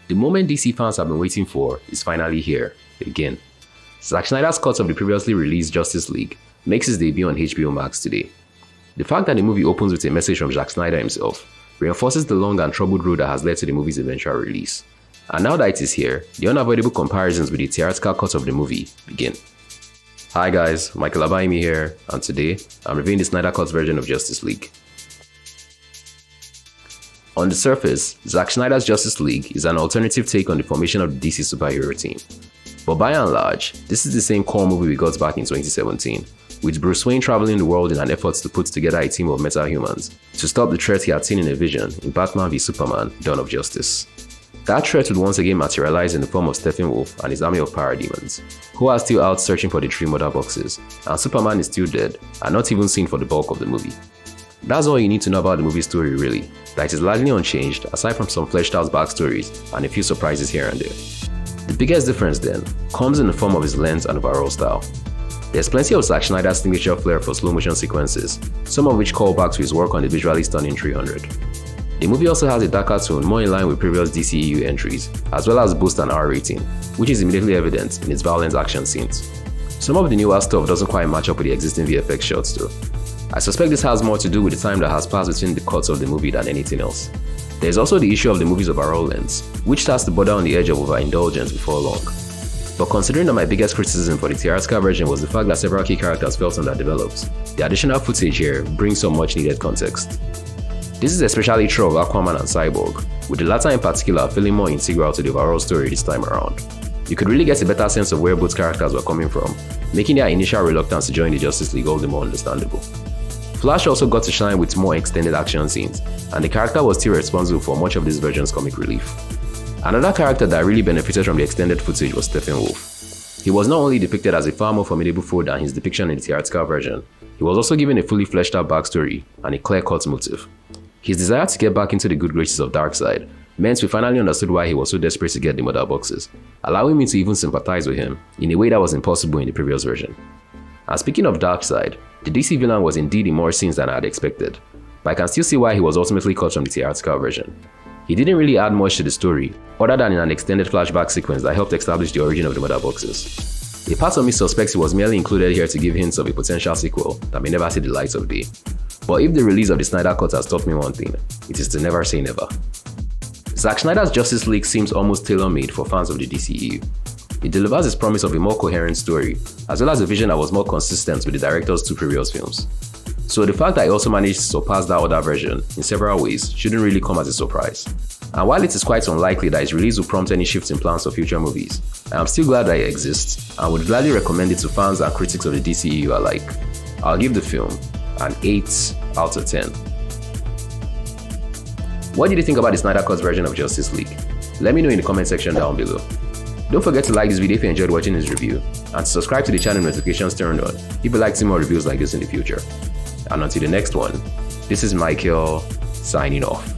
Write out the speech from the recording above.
The moment DC fans have been waiting for is finally here, again. Zack Snyder's cut of the previously released Justice League makes his debut on HBO Max today. The fact that the movie opens with a message from Zack Snyder himself reinforces the long and troubled road that has led to the movie's eventual release. And now that it is here, the unavoidable comparisons with the theatrical cut of the movie begin. Hi guys, Michael Abaimi here, and today I'm reviewing the Snyder Cut version of Justice League. On the surface, Zack Snyder's Justice League is an alternative take on the formation of the DC superhero team. But by and large, this is the same core movie we got back in 2017, with Bruce Wayne traveling the world in an effort to put together a team of metahumans to stop the threat he had seen in a vision in Batman v Superman: Dawn of Justice. That threat would once again materialize in the form of Steppenwolf and his army of parademons, who are still out searching for the 3 murder boxes, and Superman is still dead and not even seen for the bulk of the movie. That's all you need to know about the movie's story really, that it is largely unchanged aside from some fleshed out backstories and a few surprises here and there. The biggest difference then comes in the form of his lens and overall style. There's plenty of Zack Snyder's signature flair for slow motion sequences, some of which call back to his work on the visually stunning 300. The movie also has a darker tone more in line with previous dceu entries, as well as boasts an R rating, which is immediately evident in its violent action scenes. Some of the newer stuff doesn't quite match up with the existing VFX shots though. I suspect this has more to do with the time that has passed between the cuts of the movie than anything else. There's also the issue of the movie's overall length, which starts to border on the edge of overindulgence before long. But considering that my biggest criticism for the theatrical version was the fact that several key characters felt underdeveloped, the additional footage here brings some much needed context. This is especially true of Aquaman and Cyborg, with the latter in particular feeling more integral to the overall story this time around. You could really get a better sense of where both characters were coming from, making their initial reluctance to join the Justice League all the more understandable. Flash also got to shine with more extended action scenes, and the character was still responsible for much of this version's comic relief. Another character that really benefited from the extended footage was Steppenwolf. He was not only depicted as a far more formidable foe than his depiction in the theatrical version, he was also given a fully fleshed out backstory and a clear-cut motive. His desire to get back into the good graces of Darkseid meant we finally understood why he was so desperate to get the murder boxes, allowing me to even sympathize with him in a way that was impossible in the previous version. And speaking of Darkseid, the DC villain was indeed in more scenes than I had expected, but I can still see why he was ultimately cut from the theatrical version. He didn't really add much to the story, other than in an extended flashback sequence that helped establish the origin of the murder boxes. A part of me suspects he was merely included here to give hints of a potential sequel that may never see the light of day. But if the release of the Snyder Cut has taught me one thing, it is to never say never. Zack Snyder's Justice League seems almost tailor-made for fans of the DCEU. It delivers its promise of a more coherent story, as well as a vision that was more consistent with the director's 2 previous films. So the fact that he also managed to surpass that other version in several ways shouldn't really come as a surprise. And while it is quite unlikely that its release will prompt any shifts in plans for future movies, I am still glad that it exists, and would gladly recommend it to fans and critics of the DCEU alike. I'll give the film an 8 out of 10. What did you think about the Snyder Cut version of Justice League? Let me know in the comment section down below. Don't forget to like this video if you enjoyed watching this review, and to subscribe to the channel notifications turned on if you'd like to see more reviews like this in the future. And until the next one, this is Michael signing off.